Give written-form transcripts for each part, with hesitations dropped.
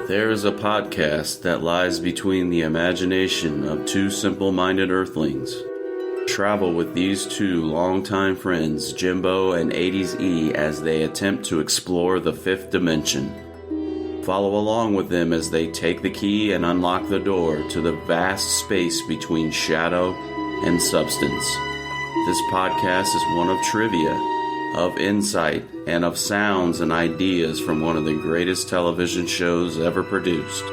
There is a podcast that lies between the imagination of two simple-minded earthlings. Travel with these two longtime friends, Jimbo and 80s E, as they attempt to explore the fifth dimension. Follow along with them as they take the key and unlock the door to the vast space between shadow and substance. This podcast is one of trivia, of insight, and of sounds and ideas from one of the greatest television shows ever produced.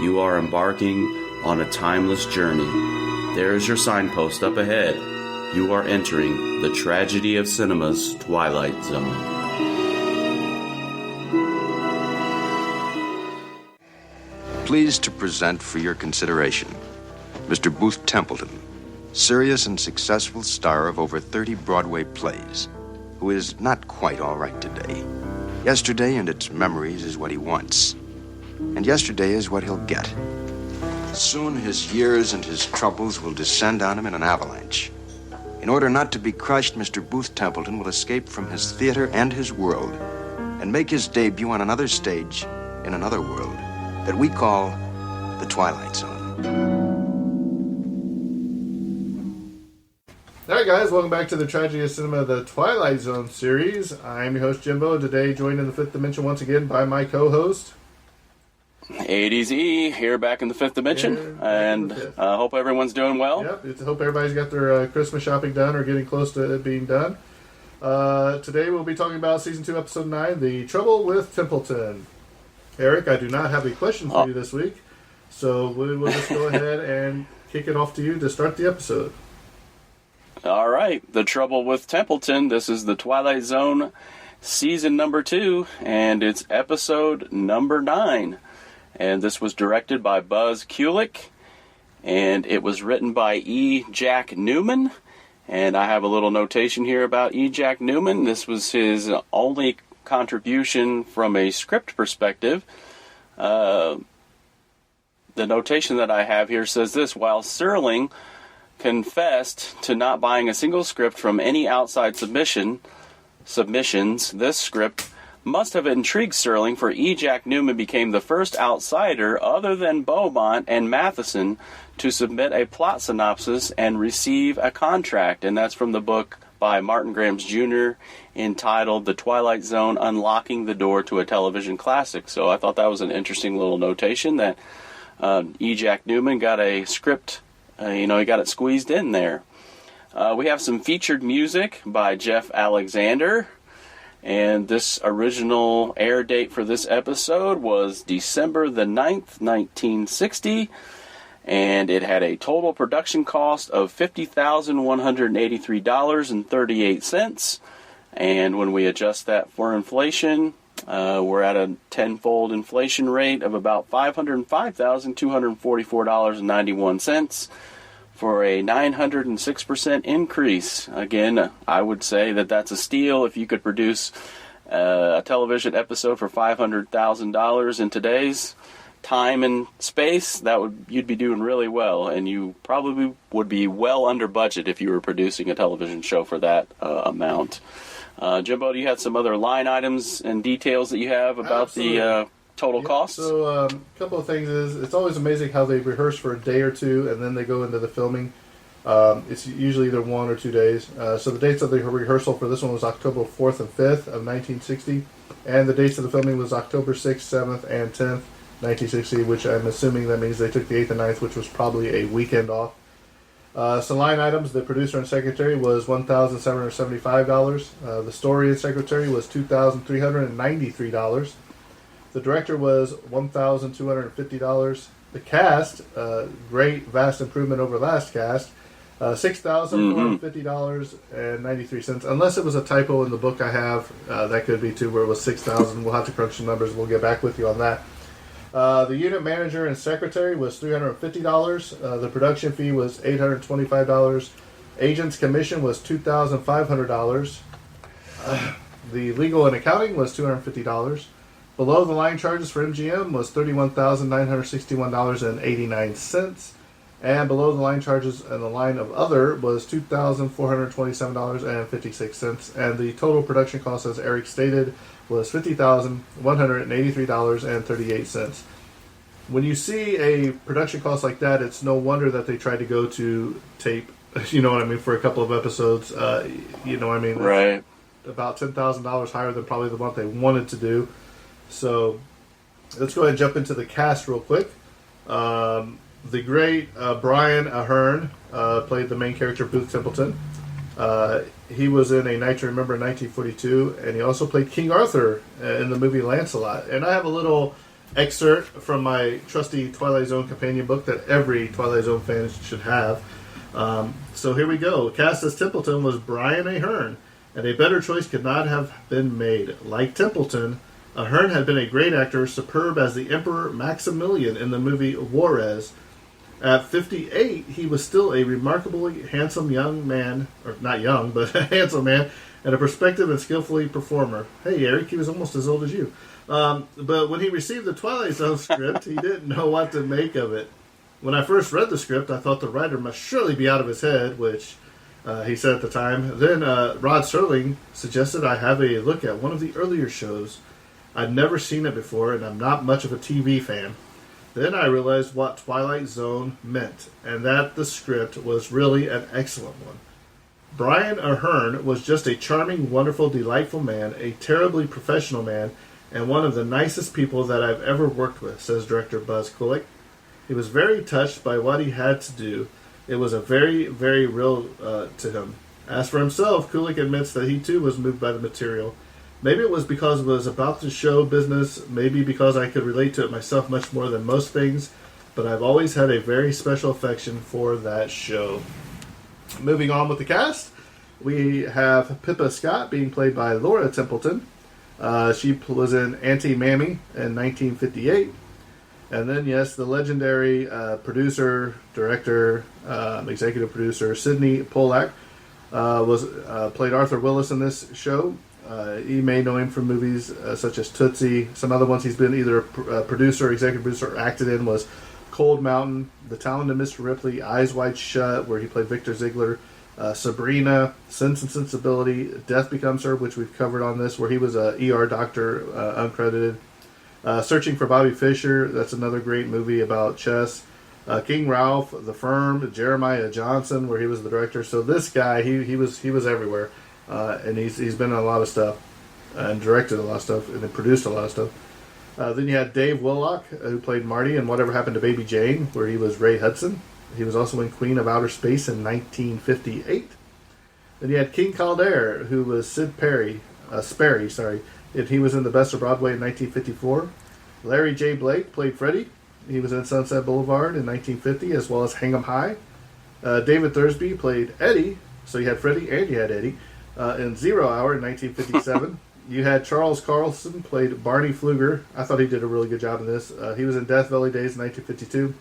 You are embarking on a timeless journey. There is your signpost up ahead. You are entering the tragedy of cinema's Twilight Zone. Pleased to present for your consideration Mr. Booth Templeton, serious and successful star of over 30 Broadway plays, who is not quite all right today. Yesterday and its memories is what he wants, and yesterday is what he'll get. Soon his years and his troubles will descend on him in an avalanche. In order not to be crushed, Mr. Booth Templeton will escape from his theater and his world and make his debut on another stage in another world that we call the Twilight Zone. Alright guys, welcome back to the Tragedy of Cinema, the Twilight Zone series. I'm your host Jimbo, today joined in the fifth dimension once again by my co-host 80s E, here back in the fifth dimension, and hope everyone's doing well. Yep, hope everybody's got their Christmas shopping done or getting close to it being done. Today we'll be talking about Season 2, Episode 9, The Trouble with Templeton. Eric, I do not have any questions for you this week, so we'll just go ahead and kick it off to you to start the episode. All right, The Trouble with Templeton. This is the Twilight Zone season number 2, and it's episode number 9. And this was directed by Buzz Kulick, and it was written by E. Jack Newman. And I have a little notation here about E. Jack Newman. This was his only contribution from a script perspective. The notation that I have here says this: while Serling confessed to not buying a single script from any outside submissions, this script must have intrigued Serling, for E. Jack Newman became the first outsider other than Beaumont and Matheson to submit a plot synopsis and receive a contract. And that's from the book by Martin Grams Jr. entitled The Twilight Zone, Unlocking the Door to a Television Classic. So I thought that was an interesting little notation that E. Jack Newman got a script. He got it squeezed in there. We have some featured music by Jeff Alexander. And this original air date for this episode was December the 9th, 1960. And it had a total production cost of $50,183.38. And when we adjust that for inflation, we're at a tenfold inflation rate of about $505,244.91 for a 906% increase. Again, I would say that that's a steal. If you could produce a television episode for $500,000 in today's time and space, you'd be doing really well, and you probably would be well under budget if you were producing a television show for that amount. Jimbo, do you have some other line items and details that you have about Absolutely. The total cost? So a couple of things is, it's always amazing how they rehearse for a day or two and then they go into the filming. It's usually either 1 or 2 days. So the dates of the rehearsal for this one was October 4th and 5th of 1960, and the dates of the filming was October 6th, 7th, and 10th, 1960, which I'm assuming that means they took the 8th and 9th, which was probably a weekend off. Some line items: the producer and secretary was $1,775. The story and secretary was $2,393. The director was $1,250. The cast, great, vast improvement over last cast, $6,450.93. Unless it was a typo in the book I have, that could be too, where it was $6,000. We'll have to crunch the numbers. We'll get back with you on that. The unit manager and secretary was $350. The production fee was $825. Agent's commission was $2,500. The legal and accounting was $250. Below the line charges for MGM was $31,961.89. And below the line charges in the line of other was $2,427.56. And the total production cost, as Eric stated, was $50,183.38. When you see a production cost like that, it's no wonder that they tried to go to tape, you know what I mean, for a couple of episodes. You know what I mean? Right. About $10,000 higher than probably the one they wanted to do. So let's go ahead and jump into the cast real quick. The great Brian Aherne played the main character, Booth Templeton. He was in A Night to Remember in 1942, and he also played King Arthur in the movie Lancelot. And I have a little excerpt from my trusty Twilight Zone companion book that every Twilight Zone fan should have. So here we go. Cast as Templeton was Brian Aherne, and a better choice could not have been made. Like Templeton, Aherne had been a great actor, superb as the Emperor Maximilian in the movie Juarez. At 58, he was still a remarkably handsome young man, or not young, but a handsome man, and a perspective and skillfully performer. Hey, Eric, he was almost as old as you. But when he received the Twilight Zone script, he didn't know what to make of it. When I first read the script, I thought the writer must surely be out of his head, which he said at the time. Then Rod Serling suggested I have a look at one of the earlier shows. I'd never seen it before, and I'm not much of a TV fan. Then I realized what Twilight Zone meant, and that the script was really an excellent one. Brian Aherne was just a charming, wonderful, delightful man, a terribly professional man, and one of the nicest people that I've ever worked with, says director Buzz Kulik. He was very touched by what he had to do. It was a very, very real to him. As for himself, Kulik admits that he too was moved by the material. Maybe it was because it was about the show business, maybe because I could relate to it myself much more than most things, but I've always had a very special affection for that show. Moving on with the cast, we have Pippa Scott being played by Laura Templeton. She was in Auntie Mammy in 1958. And then, yes, the legendary producer, director, executive producer, Sidney Pollack played Arthur Willis in this show. You may know him from movies such as Tootsie. Some other ones he's been either a producer, executive producer, or acted in was Cold Mountain, The Talented Mr. Ripley, Eyes Wide Shut, where he played Victor Ziegler, Sabrina, Sense and Sensibility, Death Becomes Her, which we've covered on this, where he was a ER doctor, uncredited. Searching for Bobby Fischer, that's another great movie about chess. King Ralph, The Firm, Jeremiah Johnson, where he was the director. So this guy, he was everywhere. And he's been in a lot of stuff, and directed a lot of stuff, and then produced a lot of stuff. Then you had Dave Willock, who played Marty in Whatever Happened to Baby Jane, where he was Ray Hudson. He was also in Queen of Outer Space in 1958. Then you had King Calder, who was Sid Sperry, and he was in The Best of Broadway in 1954. Larry J. Blake played Freddie. He was in Sunset Boulevard in 1950, as well as Hang 'em High. David Thursby played Eddie, so you had Freddie and you had Eddie. In 0 Hour in 1957. You had Charles Carlson played Barney Pfluger. I thought he did a really good job in this. He was in Death Valley Days in 1952.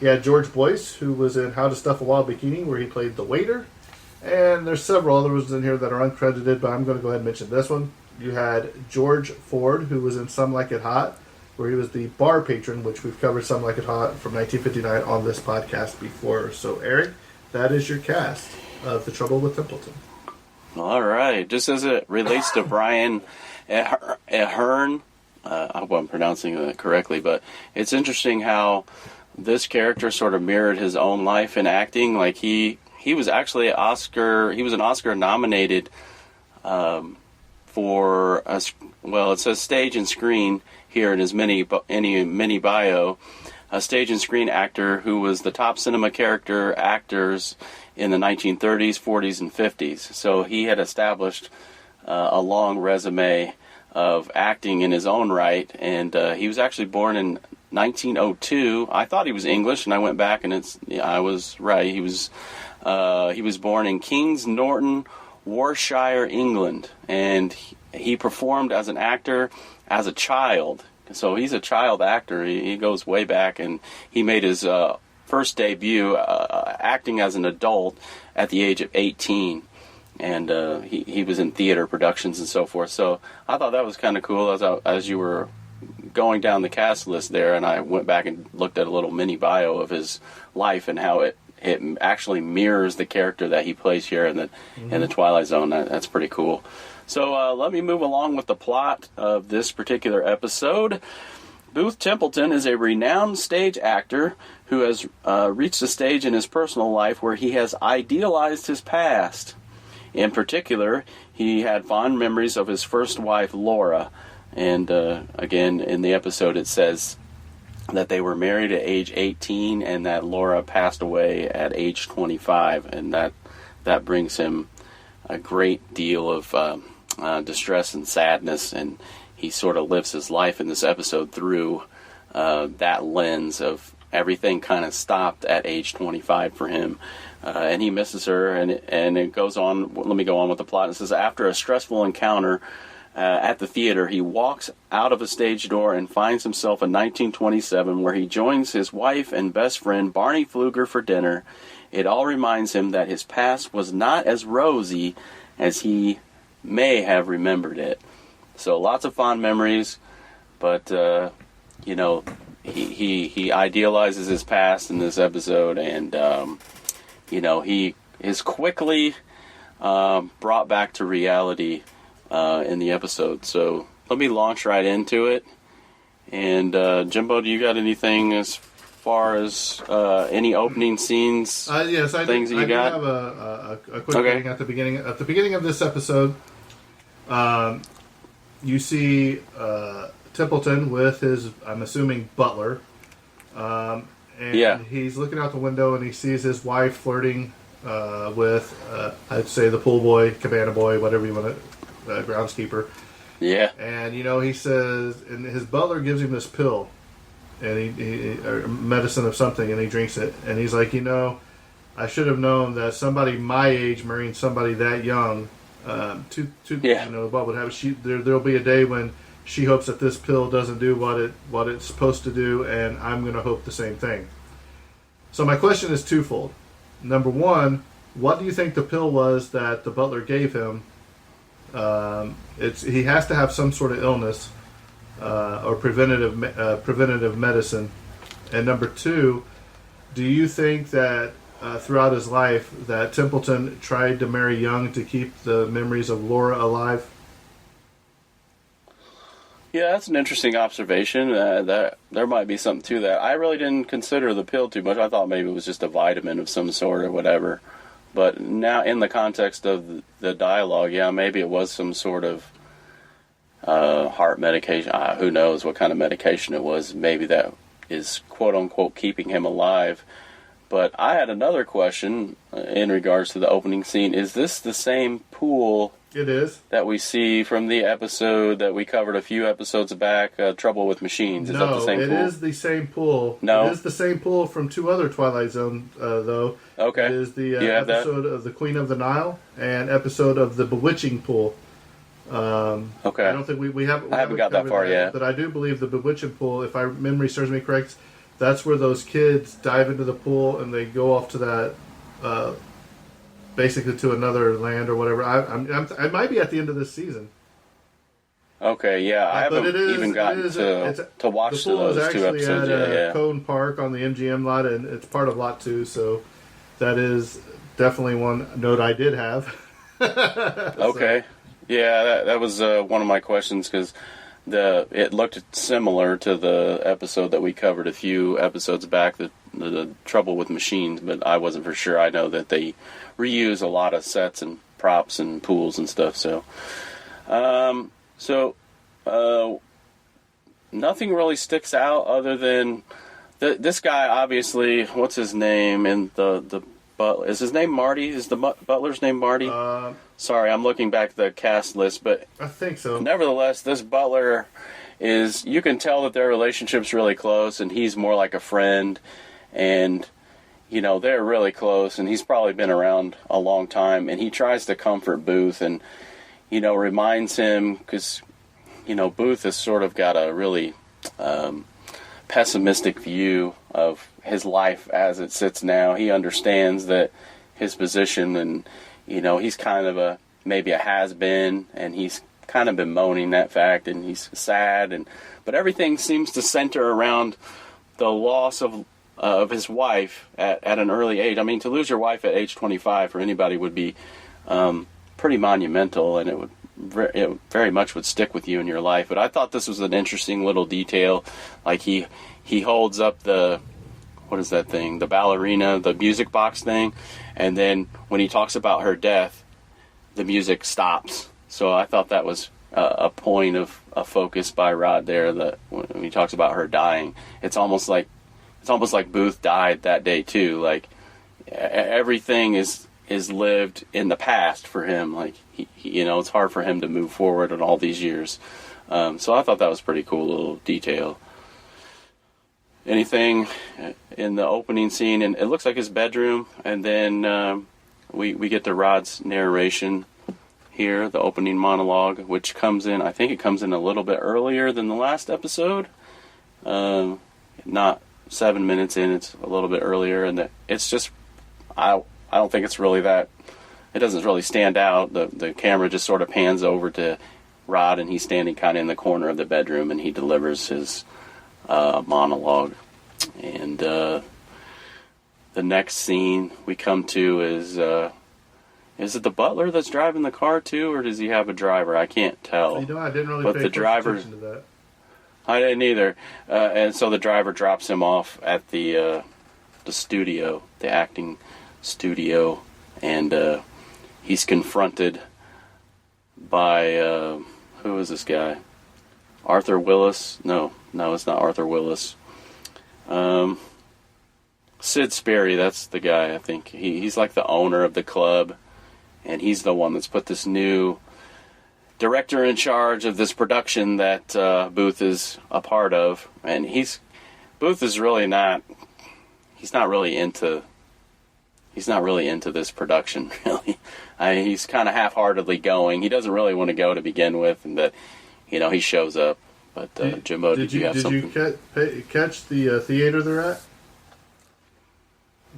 You had George Boyce, who was in How to Stuff a Wild Bikini, where he played the waiter. And there's several other ones in here that are uncredited, but I'm going to go ahead and mention this one. You had George Ford, who was in Some Like It Hot, where he was the bar patron, which we've covered Some Like It Hot from 1959 on this podcast before. So, Eric, that is your cast of The Trouble with Templeton. All right. Just as it relates to Brian Aherne, I hope I'm pronouncing that correctly, but it's interesting how this character sort of mirrored his own life in acting. Like he was actually an Oscar nominated for it says stage and screen here in his mini bio. A stage and screen actor who was the top cinema character actors in the 1930s, 40s, and 50s. So he had established a long resume of acting in his own right, and he was actually born in 1902. I thought he was English, and I went back, and I was right. He was born in Kings Norton, Warwickshire, England, and he performed as an actor as a child. So he's a child actor. He goes way back, and he made his first debut acting as an adult at the age of 18, and he was in theater productions and so forth. So I thought that was kind of cool as you were going down the cast list there, and I went back and looked at a little mini bio of his life and how it actually mirrors the character that he plays here in the Twilight Zone. That's pretty cool. So let me move along with the plot of this particular episode. Booth Templeton is a renowned stage actor who has reached a stage in his personal life where he has idealized his past. In particular, he had fond memories of his first wife, Laura. And again, in the episode, it says that they were married at age 18 and that Laura passed away at age 25. And that brings him a great deal of distress and sadness. And he sort of lives his life in this episode through that lens of everything kind of stopped at age 25 for him. And he misses her, and it goes on. Let me go on with the plot. It says, after a stressful encounter at the theater, he walks out of a stage door and finds himself in 1927, where he joins his wife and best friend, Barney Pfluger, for dinner. It all reminds him that his past was not as rosy as he may have remembered it. So lots of fond memories, but, he idealizes his past in this episode, and he is quickly brought back to reality in the episode. So let me launch right into it. And Jimbo, do you got anything as far as any opening scenes? Yes, I things do, that you got? I do have a quick thing at the beginning. At the beginning of this episode, you see Templeton with his, I'm assuming, butler. And he's looking out the window and he sees his wife flirting with, I'd say, the pool boy, cabana boy, whatever you want to, groundskeeper. Yeah. And, he says, and his butler gives him this pill, and he or medicine of something, and he drinks it. And he's like, I should have known that somebody my age marrying somebody that young, what would happen? There'll be a day when she hopes that this pill doesn't do what it's supposed to do, and I'm going to hope the same thing. So my question is twofold. Number one, what do you think the pill was that the butler gave him? He has to have some sort of illness or preventative medicine. And number two, do you think that throughout his life that Templeton tried to marry young to keep the memories of Laura alive? Yeah, that's an interesting observation. That there might be something to that. I really didn't consider the pill too much. I thought maybe it was just a vitamin of some sort or whatever. But now, in the context of the dialogue, maybe it was some sort of heart medication. Who knows what kind of medication it was. Maybe that is quote-unquote keeping him alive. But I had another question in regards to the opening scene. Is this the same pool? It is. That we see from the episode that we covered a few episodes back, Trouble with Machines. Is that the same pool? No, it is the same pool. No? It is the same pool from two other Twilight Zone, though. Okay. It is the episode of the Queen of the Nile and episode of the Bewitching Pool. Okay. I don't think we haven't. I haven't got that far yet. But I do believe the Bewitching Pool, if my memory serves me correct, that's where those kids dive into the pool and they go off to that... basically to another land or whatever. I might be at the end of this season. Okay, yeah, I haven't even gotten to watch those two episodes yet. At Cone Park on the MGM lot, and it's part of Lot 2, so that is definitely one note I did have. Okay, yeah, that was one of my questions, because it looked similar to the episode that we covered a few episodes back, the Trouble with Machines, but I wasn't for sure. I know that they reuse a lot of sets and props and pools and stuff, so nothing really sticks out other than this guy, obviously. What's his name? And the butler, is his name Marty? Is the butler's name Marty? Sorry, I'm looking back at the cast list, but I think so. Nevertheless, this butler is, you can tell that their relationship's really close, and he's more like a friend, and they're really close, and he's probably been around a long time, and he tries to comfort Booth and, reminds him, because, Booth has sort of got a really pessimistic view of his life as it sits now. He understands that his position, and, he's kind of maybe a has-been, and he's kind of bemoaning that fact, and he's sad, but everything seems to center around the loss of his wife at an early age. I mean, to lose your wife at age 25 for anybody would be pretty monumental, and it very much would stick with you in your life. But I thought this was an interesting little detail. Like he holds up what is that thing? The ballerina, the music box thing, and then when he talks about her death, the music stops. So I thought that was a point of a focus by Rod there. That when he talks about her dying, it's almost like Booth died that day too. Like everything is lived in the past for him. Like he it's hard for him to move forward in all these years. So I thought that was a pretty cool little detail. Anything in the opening scene, and it looks like his bedroom, and then we get to Rod's narration here, the opening monologue, which comes in, I think it comes in a little bit earlier than the last episode. Not 7 minutes in, it's a little bit earlier, and it's just, I don't think it's really that, it doesn't really stand out. The camera just sort of pans over to Rod, and he's standing kind of in the corner of the bedroom, and he delivers his monologue. And the next scene we come to is it the butler that's driving the car too, or does he have a driver? I can't tell. I didn't really but pay the driver, attention to that. I didn't either. And so the driver drops him off at the studio, the acting studio, and he's confronted by who is this guy? Arthur Willis? No, it's not Arthur Willis. Sid Sperry, that's the guy. I think he's like the owner of the club, and he's the one that's put this new director in charge of this production that Booth is a part of. And Booth is really not. He's not really into this production, really. He's kind of half-heartedly going. He doesn't really want to go to begin with, and that, he shows up. But Jimbo, did you have something? Did you catch the theater they're at?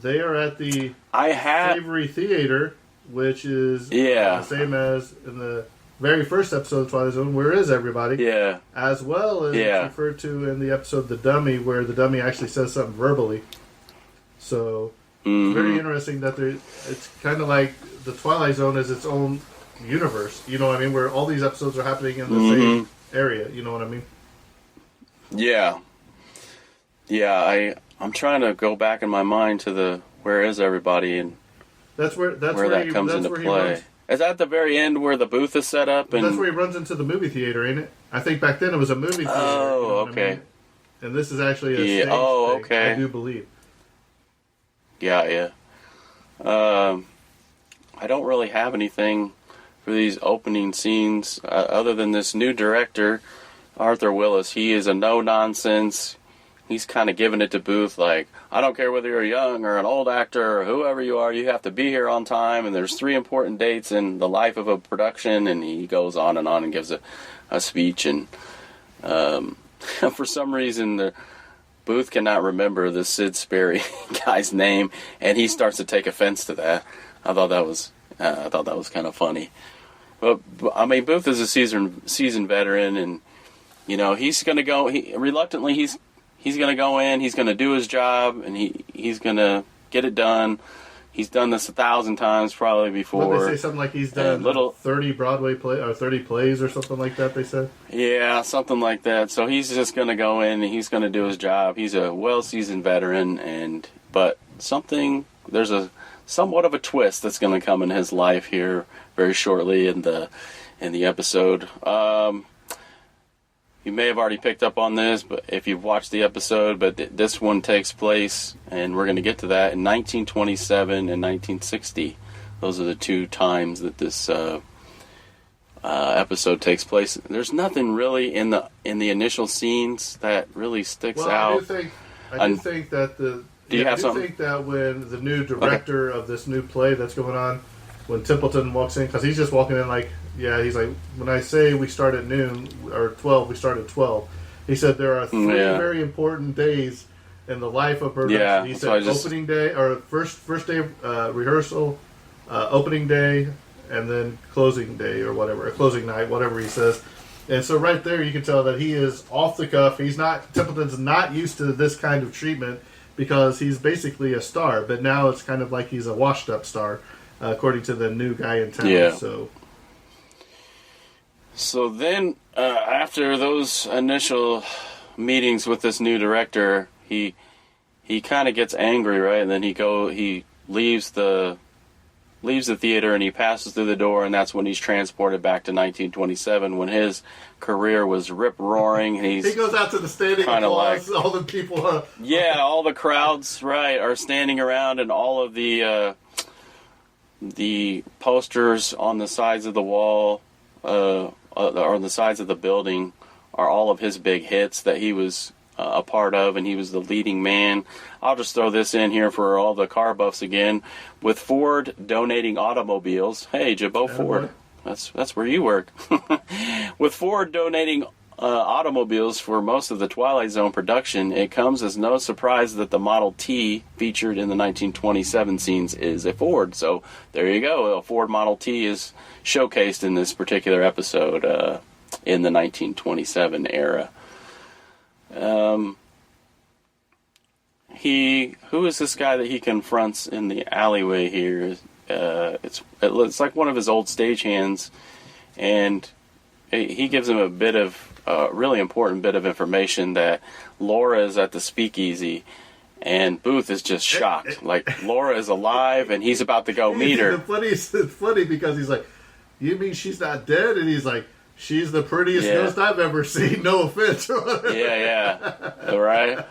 They are at the Savory Theater, which is the same as in the very first episode of Twilight Zone, Where Is Everybody? Yeah. As well as it's referred to in the episode The Dummy, where the dummy actually says something verbally. So, it's very interesting that it's kind of like the Twilight Zone is its own universe, you know what I mean? Where all these episodes are happening in the same area, you know what I mean? Yeah. Yeah, I'm trying to go back in my mind to the Where Is Everybody, and that's where that comes into play. Is that the very end where the booth is set up? And that's where he runs into the movie theater, ain't it? I think back then it was a movie theater. Oh, you know okay. I mean? And this is actually a stage thing, okay. I do believe. Yeah. I don't really have anything for these opening scenes other than this new director, Arthur Willis. He is a no-nonsense. He's kind of giving it to Booth like, I don't care whether you're a young or an old actor or whoever you are, you have to be here on time, and there's 3 important dates in the life of a production, and he goes on and gives a speech, and for some reason Booth cannot remember the Sid Sperry guy's name, and he starts to take offense to that. I thought that was kind of funny. But I mean, Booth is a seasoned veteran, and he's going to go. Reluctantly, he's going to go in. He's going to do his job, and he's going to get it done. He's done this 1,000 times probably before. Did they say something like he's done 30 Broadway play or 30 plays or something like that? They said. Yeah, something like that. So he's just going to go in and he's going to do his job. He's a well-seasoned veteran, but there's a somewhat of a twist that's going to come in his life here very shortly in the episode. You may have already picked up on this, but if you've watched the episode, but this one takes place, and we're going to get to that, in 1927 and 1960. Those are the 2 times that this episode takes place. There's nothing really in the initial scenes that really sticks out. I do think that think that when the new director of this new play that's going on, when Templeton walks in, because he's just walking in like, he's like, when I say we start at noon, or 12, we start at 12. He said there are 3 very important days in the life of production. He said opening day, or first day of rehearsal, opening day, and then closing day or whatever, or closing night, whatever he says. And so right there, you can tell that he is off the cuff. Templeton's not used to this kind of treatment because he's basically a star. But now it's kind of like he's a washed-up star, according to the new guy in town. Yeah. So then, after those initial meetings with this new director, he kind of gets angry, right? And then he leaves the theater and he passes through the door, and that's when he's transported back to 1927 when his career was rip-roaring. And he goes out to the standing applause, all the people. Yeah, all the crowds, right, are standing around, and all of the posters on the sides of the wall, or on the sides of the building, are all of his big hits that he was a part of, and he was the leading man. I'll just throw this in here for all the car buffs again. With Ford donating automobiles, hey, Jimbo, Ford, that's where you work. With Ford donating automobiles for most of the Twilight Zone production, it comes as no surprise that the Model T featured in the 1927 scenes is a Ford. So there you go. A Ford Model T is showcased in this particular episode in the 1927 era. Who is this guy that he confronts in the alleyway here? It's like one of his old stagehands, and he gives him a bit of really important bit of information that Laura is at the speakeasy, and Booth is just shocked. Like, Laura is alive, and he's about to go meet her. It's funny because he's like, "You mean she's not dead?" And he's like, "She's the prettiest ghost I've ever seen. No offense." Yeah. Right.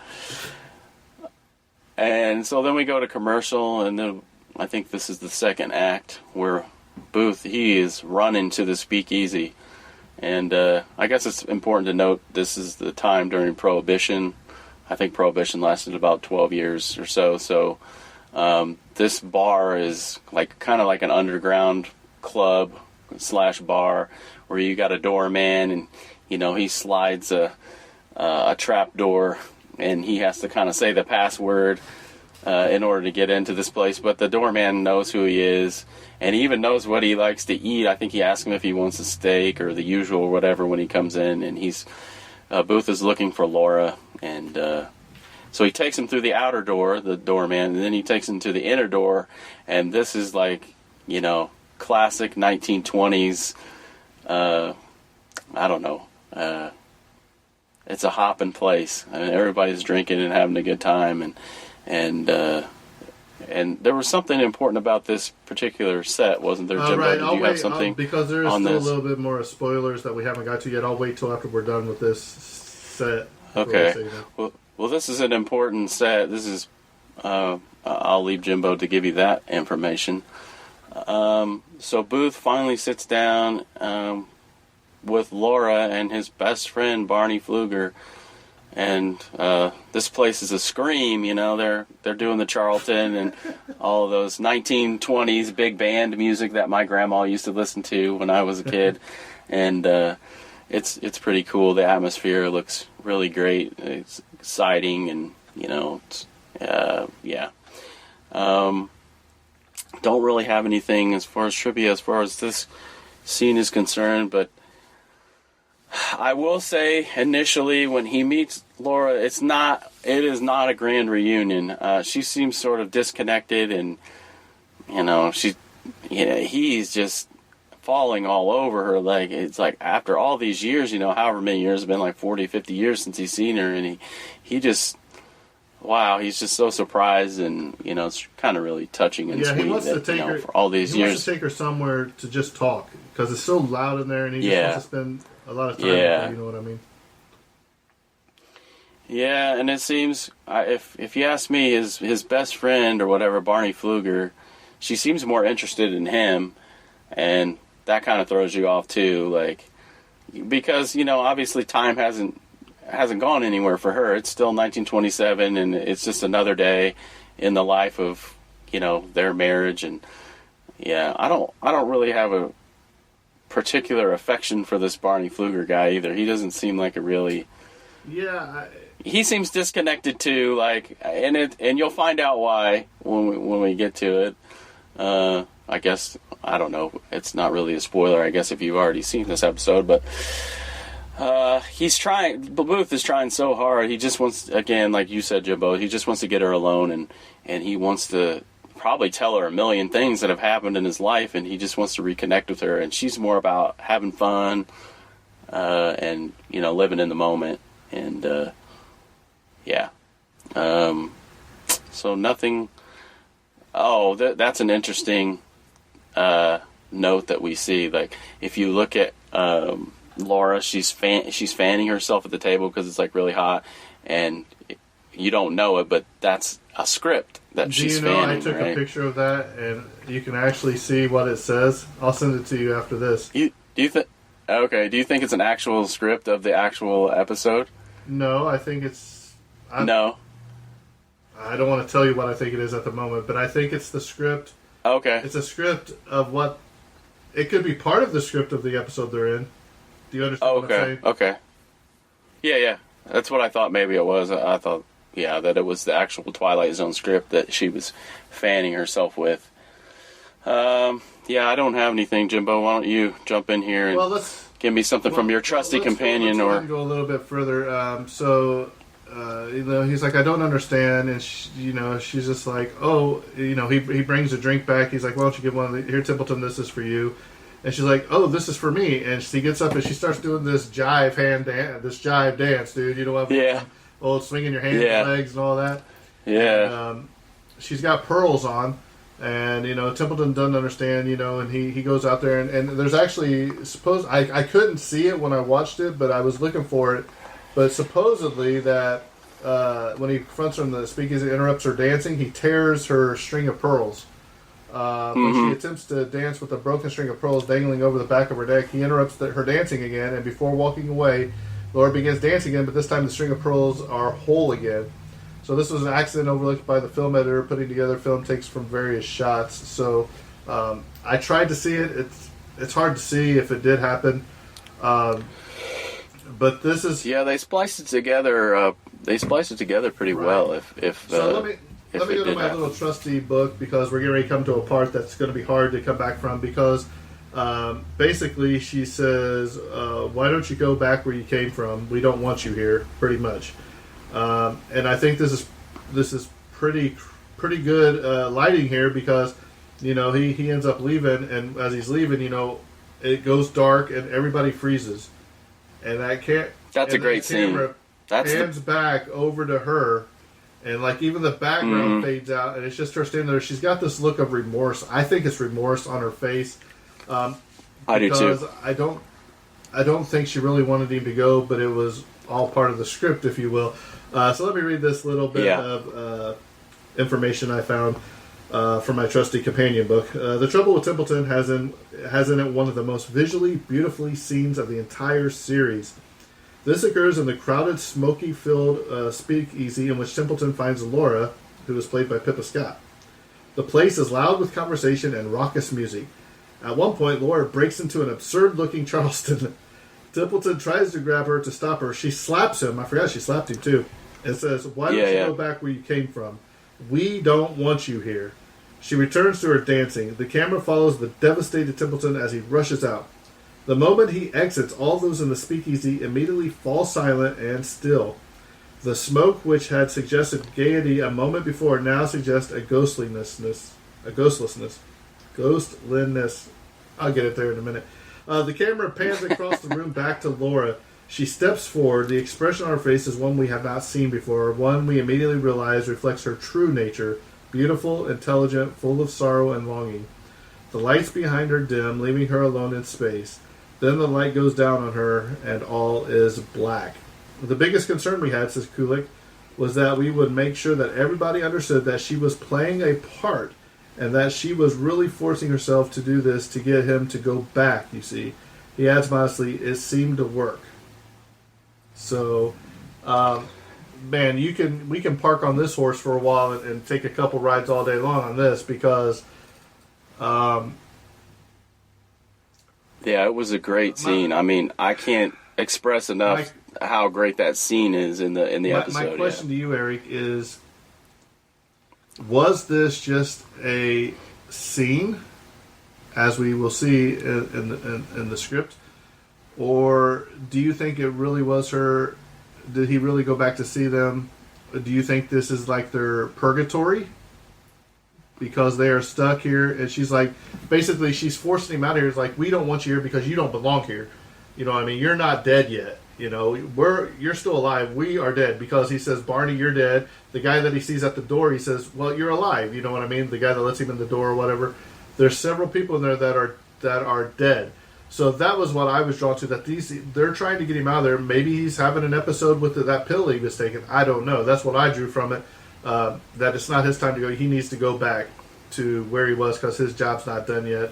And so then we go to commercial, and then I think this is the second act where Booth, he is running to the speakeasy. And I guess it's important to note this is the time during Prohibition. I think Prohibition lasted about 12 years or so. So this bar is kind of like an underground club / bar where you got a doorman, and he slides a trap door, and he has to kind of say the password in order to get into this place. But the doorman knows who he is, and he even knows what he likes to eat. I think he asks him if he wants a steak or the usual or whatever when he comes in, and Booth is looking for Laura, and so he takes him through the outer door, the doorman, and then he takes him to the inner door, and this is classic 1920s, I don't know, it's a hopping place. I mean, everybody's drinking and having a good time, and there was something important about this particular set, wasn't there, Jimbo? Right. Did you have something because there is on still this? a little bit more spoilers that we haven't got to yet. I'll wait till after we're done with this set. Okay. Well, this is an important set. This is I'll leave Jimbo to give you that information. So Booth finally sits down with Laura and his best friend Barney Pfluger, and this place is a scream. They're doing the Charlton and all of those 1920s big band music that my grandma used to listen to when I was a kid, and it's pretty cool. The atmosphere looks really great. It's exciting, and don't really have anything as far as trivia as far as this scene is concerned, but I will say initially when he meets Laura, it is not a grand reunion. She seems sort of disconnected, and he's just falling all over her. It's like after all these years, however many years, it's been like 40, 50 years since he's seen her, and he just, wow, he's just so surprised, and it's kind of really touching and sweet. He wants to take her for all these years. He wants to take her somewhere to just talk because it's so loud in there, and he just wants to spend a lot of time with her, you know what I mean? Yeah, and it seems, if you ask me, his best friend or whatever, Barney Pfluger, she seems more interested in him, and that kind of throws you off too, because obviously time hasn't gone anywhere for her. It's still 1927, and it's just another day in the life of their marriage, and I don't really have a particular affection for this Barney Pfluger guy either. He doesn't seem like a really he seems disconnected too, and you'll find out why when we get to it. I guess I don't know. It's not really a spoiler, I guess, if you've already seen this episode, but Booth is trying so hard. He just wants, again, like you said, Jimbo, he just wants to get her alone, and he wants to probably tell her a million things that have happened in his life, and he just wants to reconnect with her, and she's more about having fun, and, living in the moment, and, so nothing. Oh, that's an interesting note that we see. Like, if you look at Laura, she's fanning herself at the table because it's like really hot, and you don't know it, but that's a script that she's fanning. I took a picture of that, and you can actually see what it says. I'll send it to you after this. Do you think it's an actual script of the actual episode? No, I think it's. No. I don't want to tell you what I think it is at the moment, but I think it's the script. Okay. It's a script of what. It could be part of the script of the episode they're in. Do you understand what I'm saying? Okay. Yeah. That's what I thought maybe it was. I thought, that it was the actual Twilight Zone script that she was fanning herself with. I don't have anything, Jimbo. Why don't you jump in here and give me something from your trusty companion? Let's go a little bit further. He's like, I don't understand, and she's just like, he brings a drink back. He's like, why don't you give one of here, Templeton? This is for you. And she's like, oh, this is for me. And she gets up and she starts doing this jive dance, dude. You know what? Yeah. Swinging your hands and legs and all that. Yeah. And, she's got pearls on, and Templeton doesn't understand. And he goes out there and there's actually I couldn't see it when I watched it, but I was looking for it. But supposedly that when he confronts her in the speakeasy, interrupts her dancing, he tears her string of pearls. When she attempts to dance with a broken string of pearls dangling over the back of her neck, he interrupts her dancing again, and before walking away, Laura begins dancing again, but this time the string of pearls are whole again. So this was an accident overlooked by the film editor putting together film takes from various shots. So I tried to see it. It's hard to see if it did happen. But this is... Yeah, they spliced it together. Pretty well. Let me go to my little trusty book, because we're getting ready to come to a part that's going to be hard to come back from, because basically she says, why don't you go back where you came from? We don't want you here, pretty much. And I think this is pretty good lighting here, because he ends up leaving, and as he's leaving, it goes dark and everybody freezes. And that's a great scene. Pans back over to her, and like even the background fades out, and it's just her standing there. She's got this look of remorse. I think it's remorse on her face. I do too. Because I don't think she really wanted him to go, but it was all part of the script, if you will. So let me read this little bit of information I found from my trusty companion book. The Trouble with Templeton has in it one of the most visually beautifully scenes of the entire series. This occurs in the crowded, smoky-filled speakeasy in which Templeton finds Laura, who is played by Pippa Scott. The place is loud with conversation and raucous music. At one point, Laura breaks into an absurd-looking Charleston. Templeton tries to grab her to stop her. She slaps him. I forgot she slapped him, too. And says, why don't you go back where you came from? We don't want you here. She returns to her dancing. The camera follows the devastated Templeton as he rushes out. The moment he exits, all those in the speakeasy immediately fall silent and still. The smoke, which had suggested gaiety a moment before, now suggests a ghostliness. I'll get it there in a minute. The camera pans across the room back to Laura. She steps forward. The expression on her face is one we have not seen before, one we immediately realize reflects her true nature, beautiful, intelligent, full of sorrow and longing. The lights behind her dim, leaving her alone in space. Then the light goes down on her, and all is black. The biggest concern we had, says Kulik, was that we would make sure that everybody understood that she was playing a part, and that she was really forcing herself to do this to get him to go back, you see. He adds modestly, it seemed to work. So, man, we can park on this horse for a while and take a couple rides all day long on this, because... it was a great scene. I mean, I can't express enough how great that scene is in the episode. My question to you, Eric, is: was this just a scene, as we will see in the script? Or do you think it really was her? Did he really go back to see them? Do you think this is like their purgatory? Because they are stuck here, and she's like, basically, she's forcing him out of here. It's like, we don't want you here because you don't belong here. You know what I mean? You're not dead yet. You know, you're still alive. We are dead, because he says, Barney, you're dead. The guy that he sees at the door, he says, well, you're alive. You know what I mean? The guy that lets him in the door or whatever. There's several people in there that are dead. So that was what I was drawn to. That they're trying to get him out of there. Maybe he's having an episode with that pill he was taking. I don't know. That's what I drew from it. That it's not his time to go. He needs to go back to where he was because his job's not done yet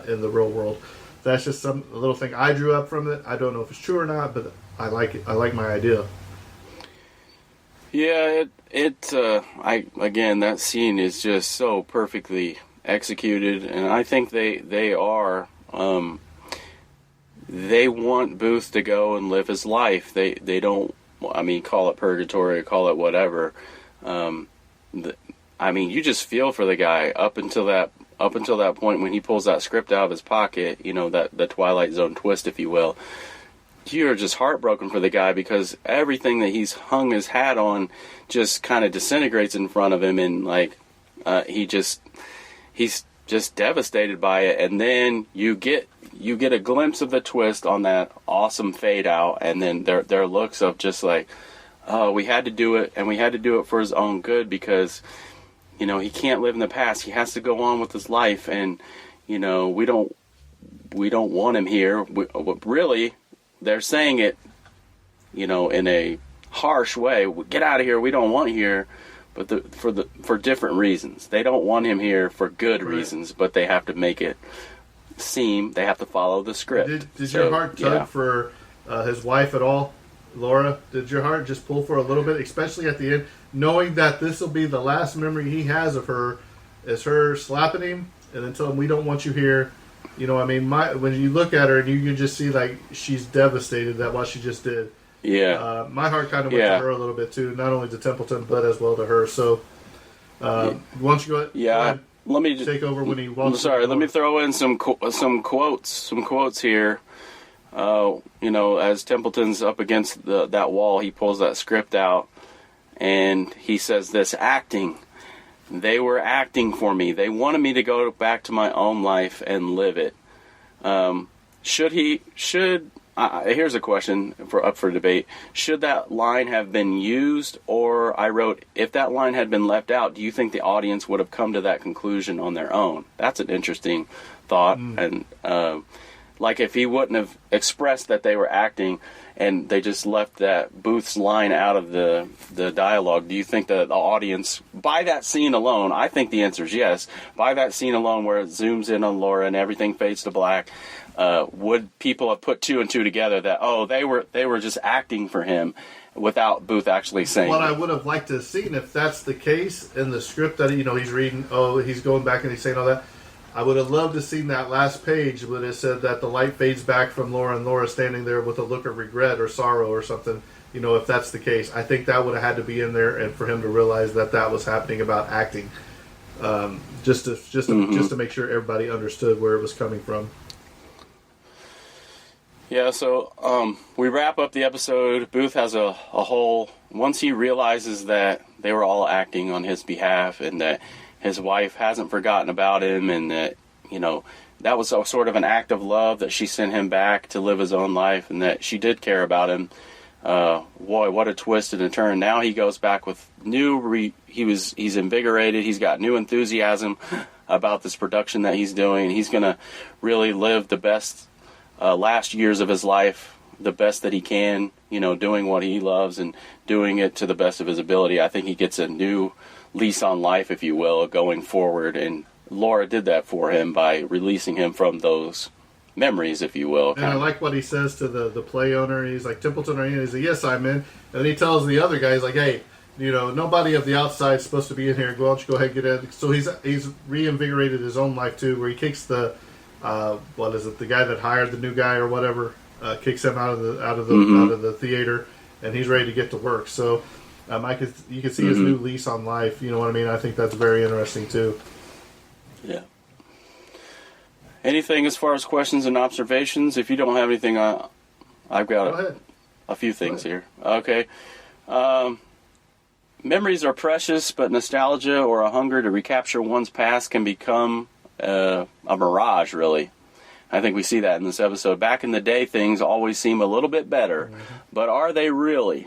in the real world. That's just a little thing I drew up from it. I don't know if it's true or not, but I like it. I like my idea. Yeah, again, that scene is just so perfectly executed, and I think they are. They want Booth to go and live his life. They don't. I mean, call it purgatory, call it whatever. I mean, you just feel for the guy up until that point when he pulls that script out of his pocket. You know, the Twilight Zone twist, if you will. You're just heartbroken for the guy because everything that he's hung his hat on just kind of disintegrates in front of him, and like he's just devastated by it. And then you get a glimpse of the twist on that awesome fade out, and then their looks of just like, oh, we had to do it, and we had to do it for his own good because, you know, he can't live in the past. He has to go on with his life, and, you know, we don't want him here. Really, they're saying it, you know, in a harsh way. Get out of here. We don't want you here, but for different reasons. They don't want him here for good reasons, but they have to make it seem they have to follow the script. Did your heart tug for his wife at all, Laura? Did your heart just pull for a little bit, especially at the end, knowing that this will be the last memory he has of her, is her slapping him and then telling him, we don't want you here. You know, I mean, when you look at her and you can just see like she's devastated that what she just did. Yeah. My heart kind of went to her a little bit too, not only to Templeton but as well to her. So, why don't you go ahead? Yeah. Let me take over when he walks. Sorry, let me throw in some quotes here. You know, as Templeton's up against that wall, he pulls that script out, and he says this: "Acting. They were acting for me. They wanted me to go back to my own life and live it." Here's a question up for debate. Should that line have been used? Or I wrote, if that line had been left out, do you think the audience would have come to that conclusion on their own? That's an interesting thought. And like if he wouldn't have expressed that they were acting and they just left that Booth's line out of the dialogue, do you think that the audience, by that scene alone, I think the answer is yes, by that scene alone where it zooms in on Laura and everything fades to black, would people have put two and two together that, oh, they were just acting for him without Booth actually saying what I would have liked to have seen, if that's the case in the script that, you know, he's reading, oh, he's going back and he's saying all that, I would have loved to have seen that last page when it said that the light fades back from Laura and Laura standing there with a look of regret or sorrow or something. You know, if that's the case, I think that would have had to be in there, and for him to realize that was happening about acting, just to make sure everybody understood where it was coming from. Yeah, so we wrap up the episode. Booth has a whole... Once he realizes that they were all acting on his behalf and that his wife hasn't forgotten about him and that, you know, that was a sort of an act of love that she sent him back to live his own life and that she did care about him. Boy, what a twist and a turn. Now he goes back with he's invigorated. He's got new enthusiasm about this production that he's doing. He's going to really live the best last years of his life the best that he can, you know, doing what he loves and doing it to the best of his ability. I think he gets a new lease on life, if you will, going forward, and Laura did that for him by releasing him from those memories, if you will. And I like what he says to the play owner. He's like, Templeton, are you in? He's like, yes, I'm in. And then he tells the other guy, he's like, hey, you know, nobody of the outside is supposed to be in here. Why don't you go ahead and get in? So he's reinvigorated his own life too, where he kicks the the guy that hired the new guy or whatever, kicks him out of the theater, and he's ready to get to work. So you can see his new lease on life. You know what I mean? I think that's very interesting too. Yeah. Anything as far as questions and observations? If you don't have anything, I've got a few things here. Okay. Memories are precious, but nostalgia or a hunger to recapture one's past can become a mirage, really. I think we see that in this episode. Back in the day, things always seem a little bit better, but are they really?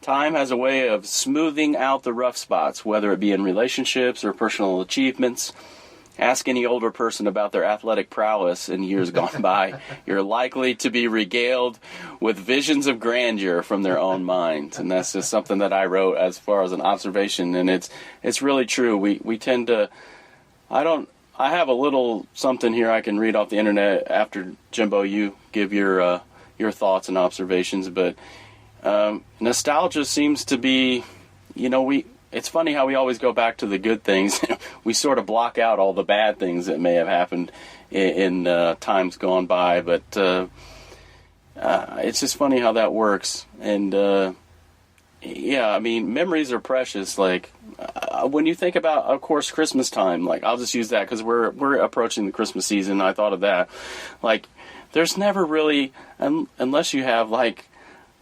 Time has a way of smoothing out the rough spots, whether it be in relationships or personal achievements. Ask any older person about their athletic prowess in years gone by. You're likely to be regaled with visions of grandeur from their own minds. And that's just something that I wrote as far as an observation. And it's really true. We tend to... I have a little something here I can read off the internet after, Jimbo, you give your thoughts and observations. But nostalgia seems to be, it's funny how we always go back to the good things. We sort of block out all the bad things that may have happened in times gone by. But it's just funny how that works. And memories are precious. Like when you think about, of course, Christmas time. Like I'll just use that because we're approaching the Christmas season. I thought of that. Like there's never really, unless you have like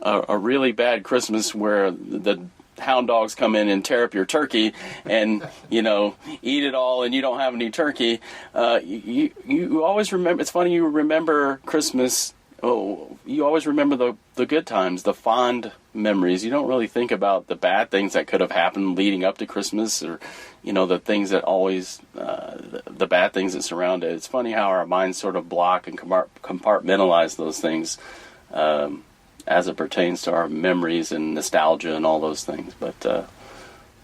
a really bad Christmas where the hound dogs come in and tear up your turkey and eat it all and you don't have any turkey. You always remember. It's funny, you remember Christmas. You always remember the good times, the fond memories. You don't really think about the bad things that could have happened leading up to Christmas, or the things that always the bad things that surround it. It's funny how our minds sort of block and compartmentalize those things as it pertains to our memories and nostalgia and all those things. But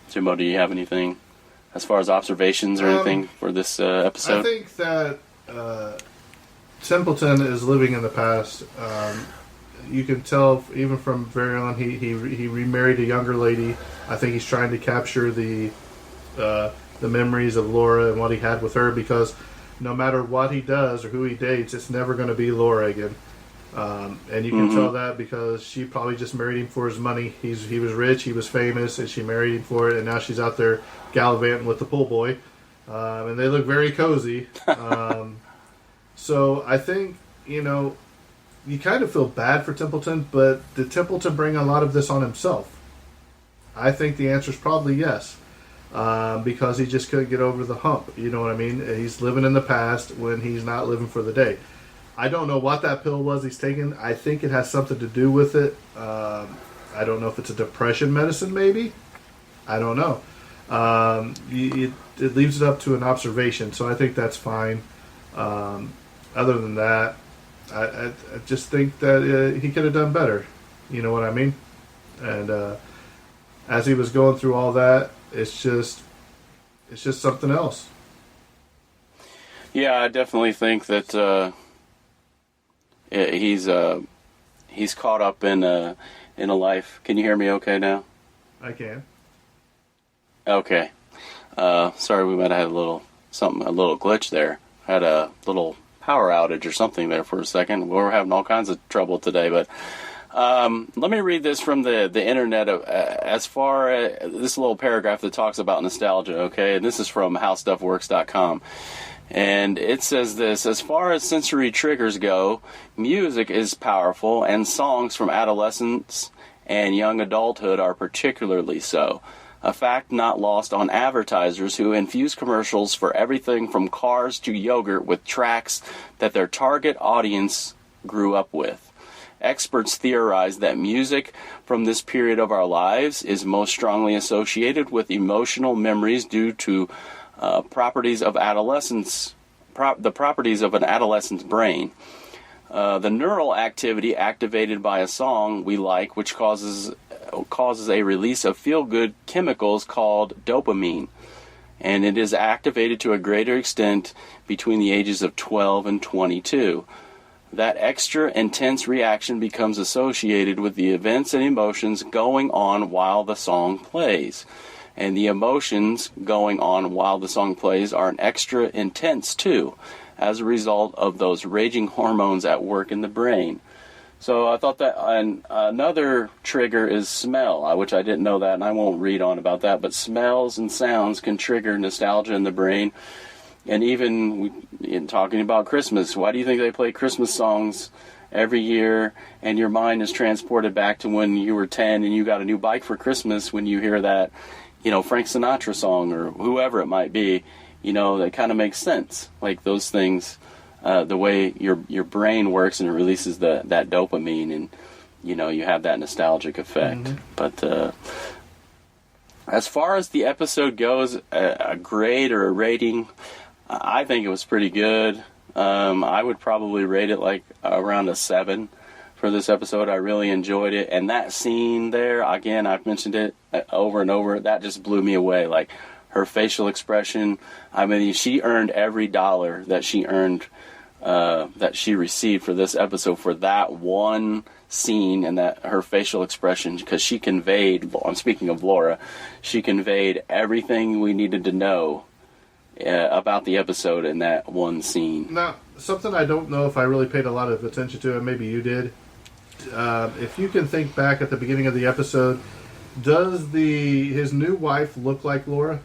Jimbo, do you have anything as far as observations or anything for this episode? I think that Templeton is living in the past. You can tell even from very on. He remarried a younger lady. I think he's trying to capture the memories of Laura and what he had with her, because no matter what he does or who he dates, it's never going to be Laura again. And you can tell that because she probably just married him for his money. He was rich, he was famous, and she married him for it. And now she's out there gallivanting with the pool boy, and they look very cozy. So I think, you kind of feel bad for Templeton, but did Templeton bring a lot of this on himself? I think the answer is probably yes, because he just couldn't get over the hump. You know what I mean? He's living in the past when he's not living for the day. I don't know what that pill was he's taking. I think it has something to do with it. I don't know if it's a depression medicine, maybe. I don't know. It leaves it up to an observation, so I think that's fine. Other than that, I just think that he could have done better. You know what I mean? And as he was going through all that, it's just something else. Yeah, I definitely think that he's caught up in a life. Can you hear me okay now? I can. Okay. Sorry, we might have had a little glitch there. Had a little power outage or something there for a second. We're having all kinds of trouble today, but let me read this from the internet as far as this little paragraph that talks about nostalgia, okay? And this is from howstuffworks.com. And it says this: as far as sensory triggers go, music is powerful, and songs from adolescence and young adulthood are particularly so. A fact not lost on advertisers who infuse commercials for everything from cars to yogurt with tracks that their target audience grew up with. Experts theorize that music from this period of our lives is most strongly associated with emotional memories due to properties of adolescence, the properties of an adolescent's brain. The neural activity activated by a song we like, which causes a release of feel-good chemicals called dopamine, and it is activated to a greater extent between the ages of 12 and 22. That extra intense reaction becomes associated with the events and emotions going on while the song plays. And the emotions going on while the song plays are an extra intense too, as a result of those raging hormones at work in the brain. So I thought that another trigger is smell, which I didn't know that, and I won't read on about that, but smells and sounds can trigger nostalgia in the brain. And even in talking about Christmas, why do you think they play Christmas songs every year, and your mind is transported back to when you were 10 and you got a new bike for Christmas when you hear that, Frank Sinatra song or whoever it might be, that kind of makes sense. Like those things, the way your brain works and it releases that dopamine, and, you have that nostalgic effect. Mm-hmm. But as far as the episode goes, a grade or a rating, I think it was pretty good. I would probably rate it like around a 7 for this episode. I really enjoyed it. And that scene there, again, I've mentioned it over and over, that just blew me away. Like, her facial expression, I mean, she earned every dollar that she earned, that she received for this episode for that one scene, and that her facial expression, because she conveyed, I'm speaking of Laura, she conveyed everything we needed to know about the episode in that one scene. Now, something I don't know if I really paid a lot of attention to, and maybe you did. If you can think back at the beginning of the episode, does his new wife look like Laura?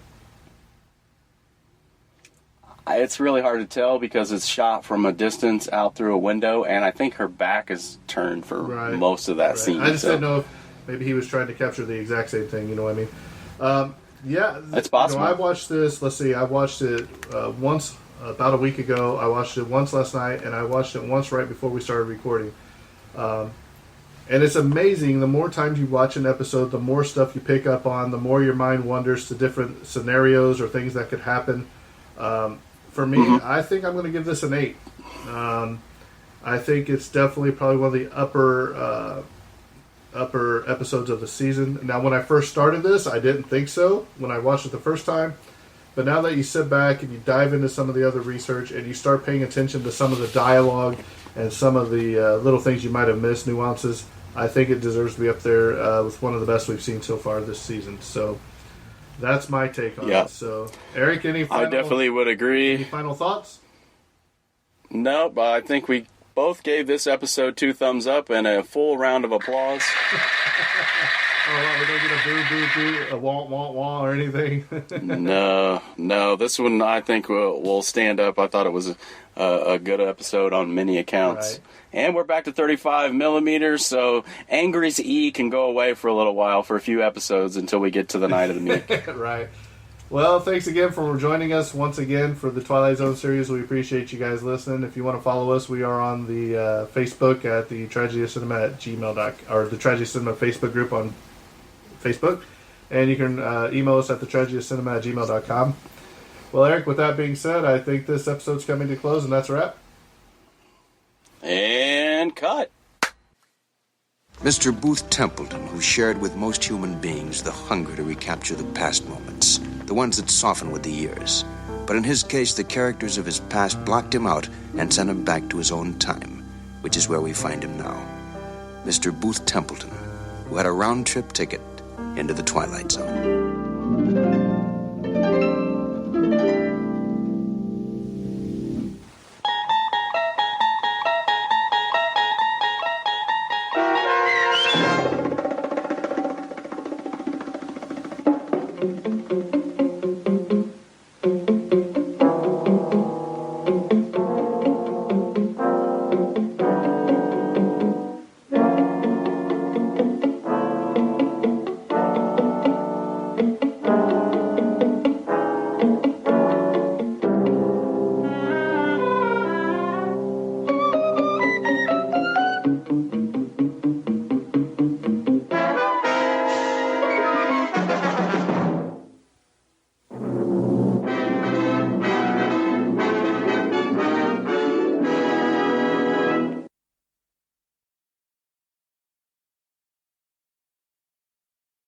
It's really hard to tell because it's shot from a distance out through a window, and I think her back is turned for most of that scene. I just didn't know if maybe he was trying to capture the exact same thing, you know what I mean? Yeah, it's possible. I watched this. Let's see. I watched it once about a week ago. I watched it once last night, and I watched it once right before we started recording. And it's amazing. The more times you watch an episode, the more stuff you pick up on. The more your mind wanders to different scenarios or things that could happen. For me, mm-hmm. I think I'm going to give this an 8. I think it's definitely probably one of the upper episodes of the season. Now, when I first started this, I didn't think so when I watched it the first time. But now that you sit back and you dive into some of the other research and you start paying attention to some of the dialogue and some of the little things you might have missed, nuances, I think it deserves to be up there with one of the best we've seen so far this season. So that's my take on it. So, Eric, I definitely would agree. Any final thoughts? Nope, I think we both gave this episode 2 thumbs up and a full round of applause. Oh, we don't get a boo, boo, boo, a wah, wah, wah, or anything? No. This one I think will stand up. I thought it was a good episode on many accounts. Right. And we're back to 35 millimeters, so Angry's E can go away for a little while, for a few episodes, until we get to the night of the meek. Right. Well, thanks again for joining us once again for the Twilight Zone series. We appreciate you guys listening. If you want to follow us, we are on the Facebook at the Tragedy of Cinema at gmail.com, or the Tragedy of Cinema Facebook group on Facebook. And you can email us at the Tragedy of Cinema at gmail.com. Well, Eric, with that being said, I think this episode's coming to close, and that's a wrap. And cut. Mr. Booth Templeton, who shared with most human beings the hunger to recapture the past moments, the ones that soften with the years. But in his case, the characters of his past blocked him out and sent him back to his own time, which is where we find him now. Mr. Booth Templeton, who had a round-trip ticket into the Twilight Zone.